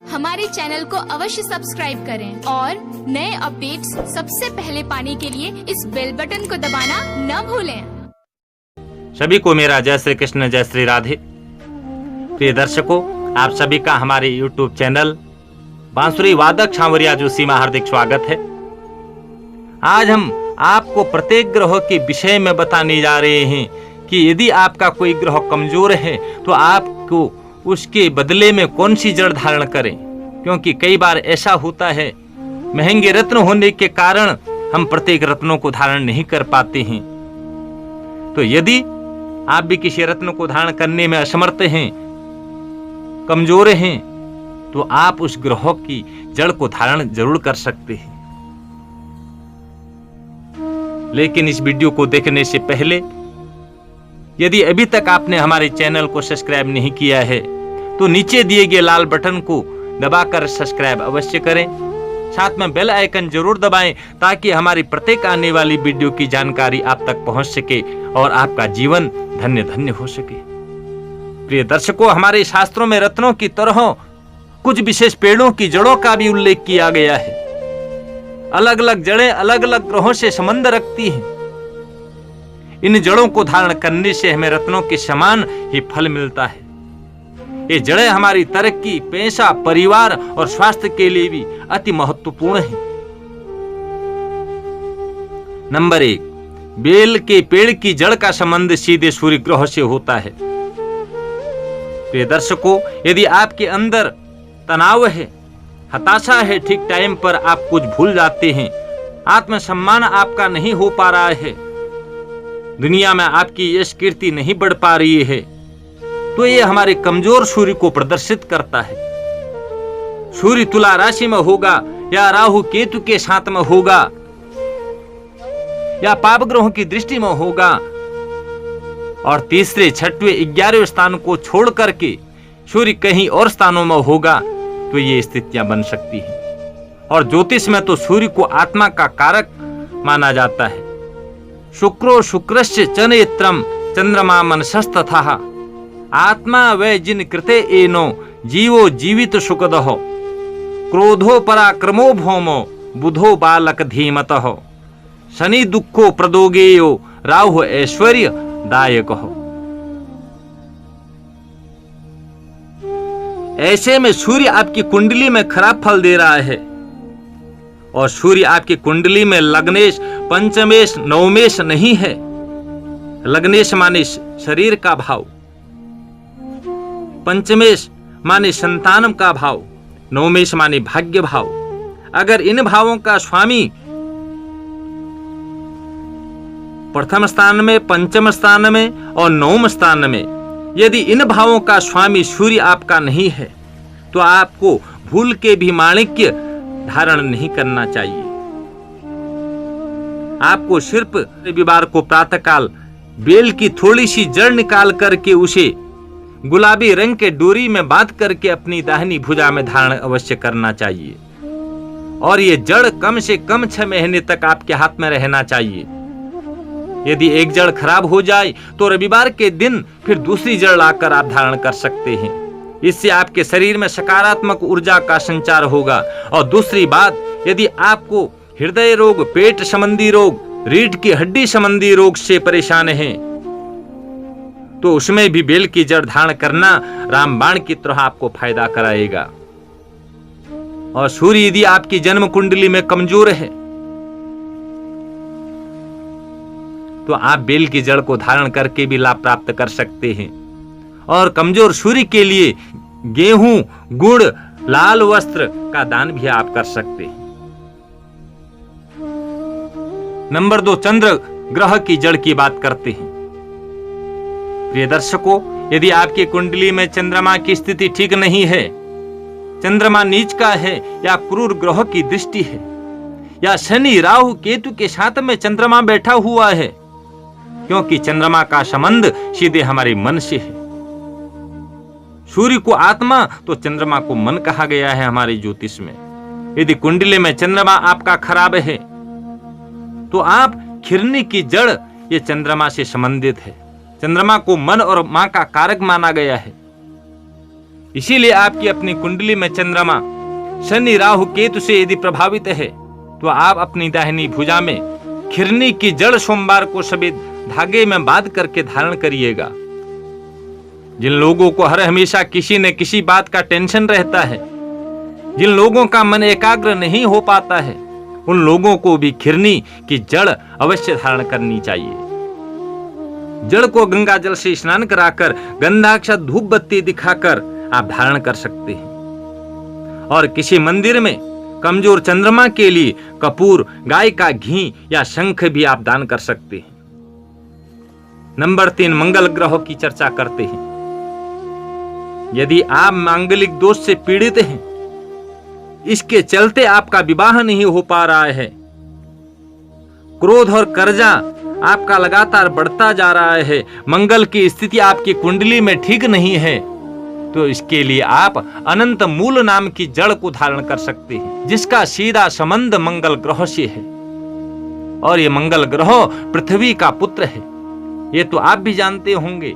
हमारे चैनल को अवश्य सब्सक्राइब करें और नए अपडेट्स सबसे पहले पाने के लिए इस बेल बटन को दबाना न भूलें। सभी को मेरा जय श्री कृष्ण, जय श्री राधे। प्रिय दर्शकों, आप सभी का हमारे YouTube चैनल बांसुरी वादक छावरिया जोशी में हार्दिक स्वागत है। आज हम आपको प्रत्येक ग्रह के विषय में बताने जा रहे हैं कि यदि आपका कोई ग्रह कमजोर है तो आपको उसके बदले में कौन सी जड़ धारण करें, क्योंकि कई बार ऐसा होता है महंगे रत्न होने के कारण हम प्रत्येक रत्नों को धारण नहीं कर पाते हैं। तो यदि आप भी किसी रत्न को धारण करने में असमर्थ हैं, कमजोर हैं, तो आप उस ग्रह की जड़ को धारण जरूर कर सकते हैं। लेकिन इस वीडियो को देखने से पहले यदि अभी तक आपने हमारे चैनल को सब्सक्राइब नहीं किया है तो नीचे दिए गए लाल बटन को दबाकर सब्सक्राइब अवश्य करें। साथ में बेल आइकन जरूर दबाएं ताकि हमारी प्रत्येक आने वाली वीडियो की जानकारी आप तक पहुंच सके और आपका जीवन धन्य धन्य हो सके। प्रिय दर्शकों, हमारे शास्त्रों में रत्नों की तरह कुछ विशेष पेड़ों की जड़ों का भी उल्लेख किया गया है। अलग अलग जड़ें अलग अलग ग्रहों से संबंध रखती हैं। इन जड़ों को धारण करने से हमें रत्नों के समान ही फल मिलता है। ये जड़ें हमारी तरक्की, पैसा, परिवार और स्वास्थ्य के लिए भी अति महत्वपूर्ण है। नंबर 1, बेल के पेड़ की जड़ का संबंध सीधे सूर्य ग्रह से होता है। प्रिय दर्शकों, यदि आपके अंदर तनाव है, हताशा है, ठीक टाइम पर आप कुछ भूल जाते हैं, आत्मसम्मान आपका नहीं हो पा रहा है, दुनिया में आपकी यश कीर्ति नहीं बढ़ पा रही है, तो ये हमारे कमजोर सूर्य को प्रदर्शित करता है। सूर्य तुला राशि में होगा या राहु केतु के साथ में होगा या पाप ग्रहों की दृष्टि में होगा और तीसरे, छठवें, 11वें स्थान को छोड़ करके सूर्य कहीं और स्थानों में होगा तो ये स्थितियां बन सकती हैं। और ज्योतिष में तो सूर्य को आत्मा का कारक माना जाता है। शुक्रो शुक्रस्य चनेत्रम चंद्रमा मनसस्तथा आत्मा वै जिन कृते एनो जीवो जीवित सुखदः क्रोधो पराक्रमो भौमो बुधो बालक धीमतः शनि दुखो प्रदोगेयो राहु ऐश्वर्य दायकः। ऐसे में सूर्य आपकी कुंडली में खराब फल दे रहा है और सूर्य आपकी कुंडली में लग्नेश, पंचमेश, नवमेश नहीं है। लग्नेश माने शरीर का भाव, पंचमेश माने संतान का भाव, नवमेश माने भाग्य भाव। अगर इन भावों का स्वामी प्रथम स्थान में, पंचम स्थान में और नवम स्थान में, यदि इन भावों का स्वामी सूर्य आपका नहीं है तो आपको भूल के भी माणिक्य धारण नहीं करना चाहिए। आपको सिर्फ रविवार को प्रातःकाल बेल की थोड़ी सी जड़ निकाल करके उसे गुलाबी रंग के डोरी में बांध करके अपनी दाहिनी भुजा में धारण अवश्य करना चाहिए और ये जड़ कम से कम 6 महीने तक आपके हाथ में रहना चाहिए। यदि एक जड़ खराब हो जाए तो रविवार के दिन फिर दूसरी जड़ लाकर आप धारण कर सकते हैं। इससे आपके शरीर में सकारात्मक ऊर्जा का संचार होगा। और दूसरी बात, यदि आपको हृदय रोग, पेट संबंधी रोग, रीढ़ की हड्डी संबंधी रोग से परेशान हैं तो उसमें भी बेल की जड़ धारण करना रामबाण की तरह आपको फायदा कराएगा। और सूर्य यदि आपकी जन्म कुंडली में कमजोर है तो आप बेल की जड़ को धारण करके भी लाभ प्राप्त कर सकते हैं। और कमजोर सूर्य के लिए गेहूं, गुड़, लाल वस्त्र का दान भी आप कर सकते हैं। नंबर 2, चंद्र ग्रह की जड़ की बात करते हैं। प्रिय दर्शकों, यदि आपकी कुंडली में चंद्रमा की स्थिति ठीक नहीं है, चंद्रमा नीच का है या क्रूर ग्रह की दृष्टि है या शनि राहु केतु के साथ में चंद्रमा बैठा हुआ है, क्योंकि चंद्रमा का संबंध सीधे हमारे मन से है। सूर्य को आत्मा तो चंद्रमा को मन कहा गया है हमारे ज्योतिष में। यदि कुंडली में चंद्रमा आपका खराब है तो आप खिरनी की जड़ ये चंद्रमा से संबंधित है। चंद्रमा को मन और मां का कारक माना गया है। इसीलिए आपकी अपनी कुंडली में चंद्रमा शनि राहु केतु से यदि प्रभावित है तो आप अपनी दाहिनी भुजा में खिरनी की जड़ सोमवार को सफेद धागे में बांध करके धारण करिएगा। जिन लोगों को हर हमेशा किसी न किसी बात का टेंशन रहता है, जिन लोगों का मन एकाग्र नहीं हो पाता है, उन लोगों को भी खिरनी की जड़ अवश्य धारण करनी चाहिए। जड़ को गंगा जल से स्नान कराकर गंधाक्षत धूप बत्ती दिखाकर आप धारण कर सकते हैं। और किसी मंदिर में कमजोर चंद्रमा के लिए कपूर, गाय का घी या शंख भी आप दान कर सकते हैं। नंबर 3, मंगल ग्रहों की चर्चा करते हैं। यदि आप मांगलिक दोष से पीड़ित हैं, इसके चलते आपका विवाह नहीं हो पा रहा है, क्रोध और कर्जा आपका लगातार बढ़ता जा रहा है, मंगल की स्थिति आपकी कुंडली में ठीक नहीं है, तो इसके लिए आप अनंत मूल नाम की जड़ को धारण कर सकते हैं, जिसका सीधा संबंध मंगल ग्रह से है। और ये मंगल ग्रह पृथ्वी का पुत्र है, ये तो आप भी जानते होंगे।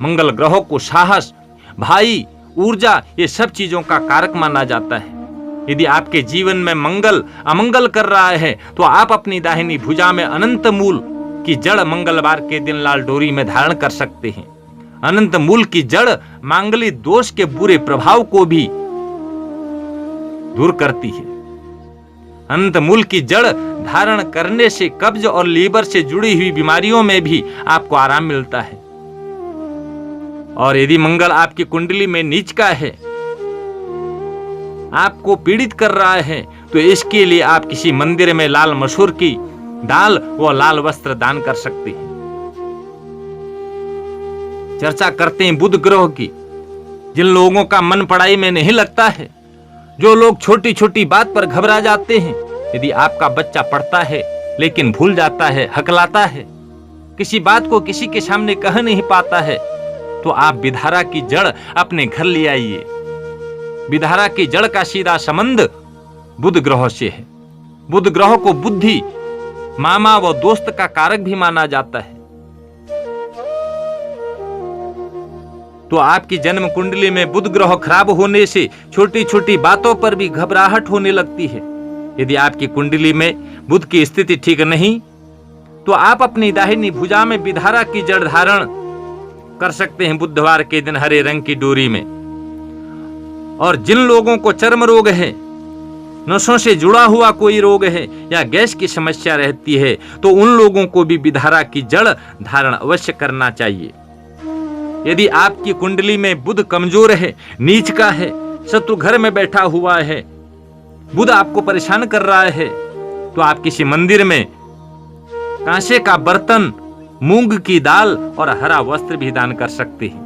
मंगल ग्रह को साहस, भाई, ऊर्जा, ये सब चीजों का कारक माना जाता है। यदि आपके जीवन में मंगल अमंगल कर रहा है तो आप अपनी दाहिनी भुजा में अनंत मूल की जड़ मंगलवार के दिन लाल डोरी में धारण कर सकते हैं। अनंत मूल की जड़ मांगलिक दोष के बुरे प्रभाव को भी दूर करती है। अनंत मूल की जड़ धारण करने से कब्ज और लीवर से जुड़ी हुई बीमारियों में भी आपको आराम मिलता है। और यदि मंगल आपकी कुंडली में नीच का है, आपको पीड़ित कर रहा है, तो इसके लिए आप किसी मंदिर में लाल मसूर की दाल व लाल वस्त्र दान कर सकते हैं। चर्चा करते हैं बुध ग्रह की। जिन लोगों का मन पढ़ाई में नहीं लगता है, जो लोग छोटी छोटी बात पर घबरा जाते हैं, यदि आपका बच्चा पढ़ता है लेकिन भूल जाता है, हकलाता है, किसी बात को किसी के सामने कह नहीं पाता है, तो आप विधारा की जड़ अपने घर ले आइए। विधारा की जड़ का सीधा संबंध बुध ग्रह से है। बुध ग्रह को बुद्धि, मामा व दोस्त का कारक भी माना जाता है। तो आपकी जन्म कुंडली में बुध ग्रह खराब होने से छोटी छोटी बातों पर भी घबराहट होने लगती है। यदि आपकी कुंडली में बुध की स्थिति ठीक नहीं, तो आप अपनी दाहिनी भुजा में विधारा की जड़ धारण कर सकते हैं बुधवार के दिन हरे रंग की डोरी में। और जिन लोगों को चर्म रोग है, नसों से जुड़ा हुआ कोई रोग है या गैस की समस्या रहती है, तो उन लोगों को भी विधारा की जड़ धारण अवश्य करना चाहिए। यदि आपकी कुंडली में बुध कमजोर है, नीच का है, शत्रु घर में बैठा हुआ है, बुध आपको परेशान कर रहा है, तो आप किसी मंदिर में कांसे का बर्तन, मूंग की दाल और हरा वस्त्र भी दान कर सकते हैं।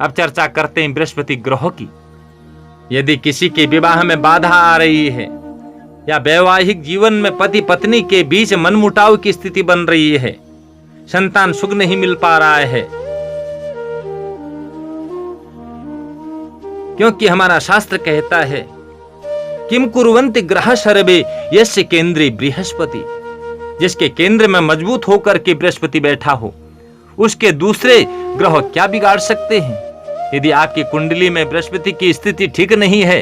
अब चर्चा करते हैं बृहस्पति ग्रह की। यदि किसी के विवाह में बाधा आ रही है या वैवाहिक जीवन में पति पत्नी के बीच मनमुटाव की स्थिति बन रही है, संतान सुख नहीं मिल पा रहा है, क्योंकि हमारा शास्त्र कहता है किम कुर्वन्ति ग्रह सर्वे यस्य केंद्रे बृहस्पति। जिसके केंद्र में मजबूत होकर के बृहस्पति बैठा हो, उसके दूसरे ग्रह क्या बिगाड़ सकते हैं। यदि आपकी कुंडली में बृहस्पति की स्थिति ठीक नहीं है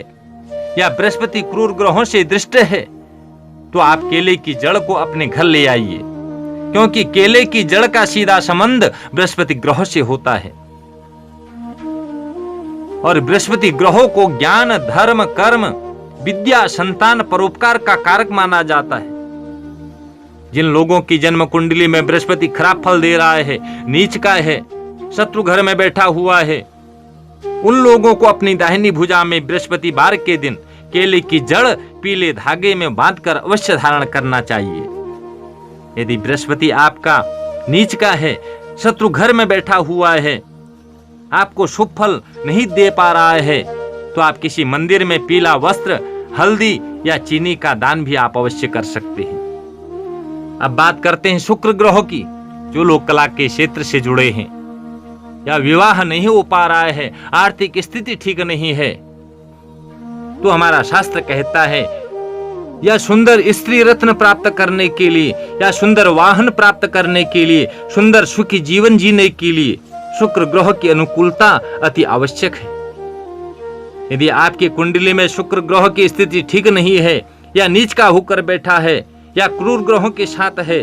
या बृहस्पति क्रूर ग्रहों से दृष्ट है, तो आप केले की जड़ को अपने घर ले आइए, क्योंकि केले की जड़ का सीधा संबंध बृहस्पति ग्रह से होता है। और बृहस्पति ग्रहों को ज्ञान, धर्म, कर्म, विद्या, संतान, परोपकार का कारक माना जाता है। जिन लोगों की जन्म कुंडली में बृहस्पति खराब फल दे रहा है, नीच का है, शत्रु घर में बैठा हुआ है, उन लोगों को अपनी दाहिनी भुजा में बृहस्पति वार के दिन केले की जड़ पीले धागे में बांधकर अवश्य धारण करना चाहिए। यदि बृहस्पति आपका नीच का है, शत्रु घर में बैठा हुआ है, आपको शुभ फल नहीं दे पा रहा है, तो आप किसी मंदिर में पीला वस्त्र, हल्दी या चीनी का दान भी आप अवश्य कर सकते हैं। अब बात करते हैं शुक्र ग्रह की। जो लोग कला के क्षेत्र से जुड़े हैं या विवाह नहीं हो पा रहा है, आर्थिक स्थिति ठीक नहीं है, तो हमारा शास्त्र कहता है या सुंदर स्त्री रत्न प्राप्त करने के लिए, या सुंदर वाहन प्राप्त करने के लिए, सुंदर सुखी जीवन जीने के लिए, शुक्र ग्रह की अनुकूलता अति आवश्यक है। यदि आपकी कुंडली में शुक्र ग्रह की स्थिति ठीक नहीं है, या नीच का होकर बैठा है, या क्रूर ग्रहों के साथ है,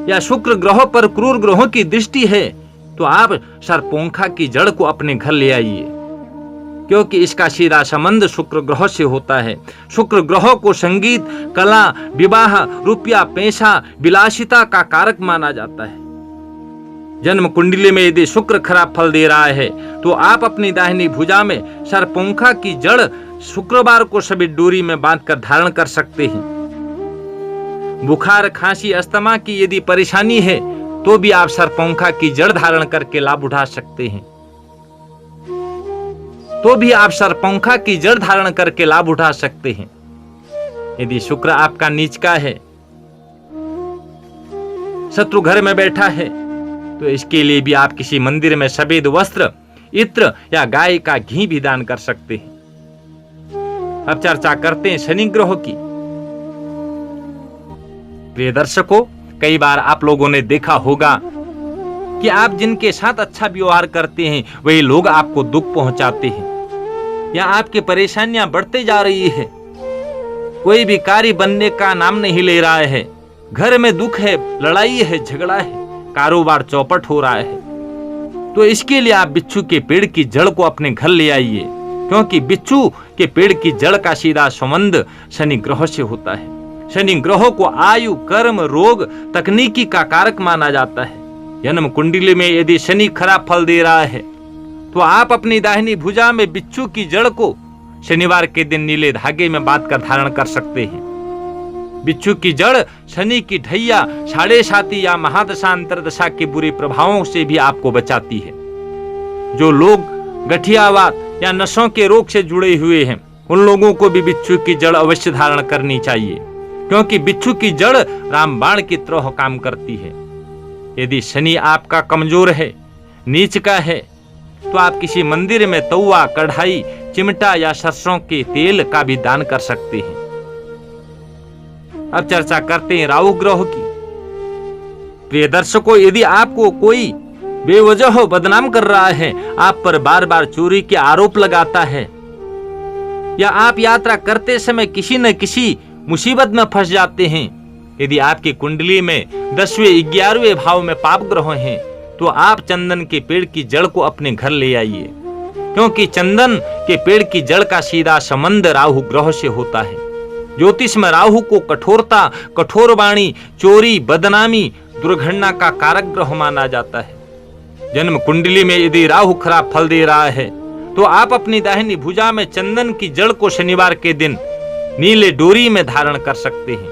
या शुक्र ग्रह पर क्रूर ग्रहों की दृष्टि है, तो आप सर्पोंखा की जड़ को अपने घर ले आइए, क्योंकि इसका सीधा संबंध शुक्र ग्रह से होता है। शुक्र ग्रह को संगीत, कला, विवाह, रुपया, पैसा, विलासिता का कारक माना जाता है। जन्म कुंडली में यदि शुक्र खराब फल दे रहा है तो आप अपनी दाहिनी भुजा में सर्पोंखा की जड़ शुक्रवार को सभी डोरी में बांधकर धारण कर सकते हैं। बुखार, खांसी, अस्थमा की यदि परेशानी है तो भी आप सर्पोंखा की जड़ धारण करके लाभ उठा सकते हैं। यदि शुक्र आपका नीच का है, शत्रु घर में बैठा है, तो इसके लिए भी आप किसी मंदिर में सफेद वस्त्र, इत्र या गाय का घी भी दान कर सकते हैं। अब चर्चा करते हैं शनि ग्रह की। प्रिय दर्शकों, कई बार आप लोगों ने देखा होगा कि आप जिनके साथ अच्छा व्यवहार करते हैं वही लोग आपको दुख पहुंचाते हैं, या आपकी परेशानियां बढ़ते जा रही है। कोई भी कार्य बनने का नाम नहीं ले रहा है, घर में दुख है, लड़ाई है, झगड़ा है, कारोबार चौपट हो रहा है, तो इसके लिए आप बिच्छू के पेड़ की जड़ को अपने घर ले आइए, क्योंकि बिच्छू के पेड़ की जड़ का सीधा संबंध शनि ग्रह से होता है। शनि ग्रह को आयु, कर्म, रोग, तकनीकी का कारक माना जाता है। जन्म कुंडली में यदि शनि खराब फल दे रहा है तो आप अपनी दाहिनी भुजा में बिच्छू की जड़ को शनिवार के दिन नीले धागे में बांधकर धारण कर सकते हैं। बिच्छू की जड़ शनि की ढैया, साढ़े साती या महादशा अंतरदशा के बुरे प्रभावों से भी आपको बचाती है। जो लोग गठियावात या नसों के रोग से जुड़े हुए हैं, उन लोगों को भी बिच्छू की जड़ अवश्य धारण करनी चाहिए, क्योंकि बिच्छू की जड़ रामबाण की तरह काम करती है। यदि शनि आपका कमजोर है, नीच का है, तो आप किसी मंदिर में तवा, कढ़ाई, चिमटा या सरसों के तेल का भी दान कर सकते हैं। अब चर्चा करते हैं राहु ग्रह की। प्रिय दर्शकों, यदि आपको कोई बेवजह बदनाम कर रहा है, आप पर बार बार चोरी के आरोप लगाता है, या आप यात्रा करते समय किसी न किसी मुसीबत में फंस जाते हैं, यदि आपकी कुंडली में 10वें 11वें भाव में पाप ग्रह हैं, तो आप चंदन के पेड़ की जड़ को अपने घर ले आइए, क्योंकि चंदन के पेड़ की जड़ का सीधा संबंध राहु ग्रह से होता है। ज्योतिष में राहु को कठोरता, कठोर वाणी, चोरी, बदनामी, दुर्घटना का कारक ग्रह माना जाता है। जन्म कुंडली में यदि राहु खराब फल दे रहा है तो आप अपनी दाहिनी भुजा में चंदन की जड़ को शनिवार के दिन नीले डोरी में धारण कर सकते हैं,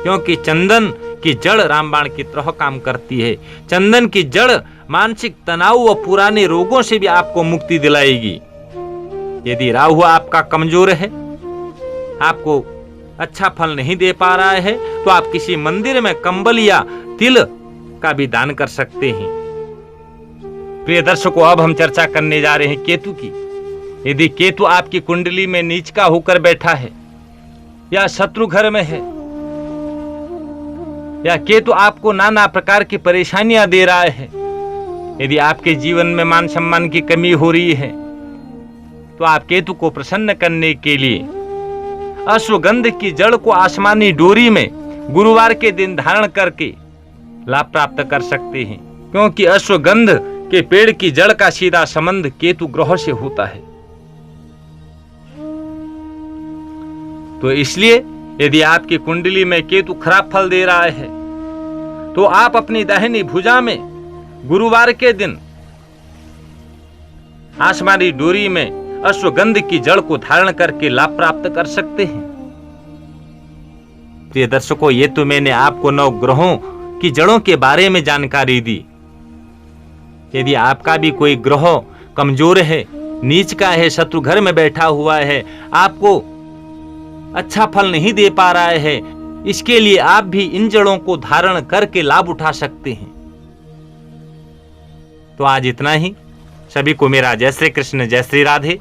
क्योंकि चंदन की जड़ रामबाण की तरह काम करती है। चंदन की जड़ मानसिक तनाव व पुराने रोगों से भी आपको मुक्ति दिलाएगी। यदि राहु आपका कमजोर है, आपको अच्छा फल नहीं दे पा रहा है, तो आप किसी मंदिर में कंबल या तिल का भी दान कर सकते हैं। प्रिय दर्शकों, अब हम चर्चा करने जा रहे हैं केतु की। यदि केतु आपकी कुंडली में नीच का होकर बैठा है, या शत्रु घर में है, या केतु आपको नाना प्रकार की परेशानियां दे रहा है, यदि आपके जीवन में मान सम्मान की कमी हो रही है, तो आप केतु को प्रसन्न करने के लिए अश्वगंध की जड़ को आसमानी डोरी में गुरुवार के दिन धारण करके लाभ प्राप्त कर सकते हैं, क्योंकि अश्वगंध के पेड़ की जड़ का सीधा संबंध केतु ग्रह से होता है। तो इसलिए यदि आपकी कुंडली में केतु खराब फल दे रहा है तो आप अपनी दाहिनी भुजा में गुरुवार के दिन आसमानी डोरी में अश्वगंध की जड़ को धारण करके लाभ प्राप्त कर सकते हैं। प्रिय दर्शकों, ये तो मैंने आपको 9 ग्रहों की जड़ों के बारे में जानकारी दी। यदि आपका भी कोई ग्रह कमजोर है, नीच का है, शत्रु घर में बैठा हुआ है, आपको अच्छा फल नहीं दे पा रहा है, इसके लिए आप भी इन जड़ों को धारण करके लाभ उठा सकते हैं। तो आज इतना ही। सभी को मेरा जय श्री कृष्ण, जय श्री राधे।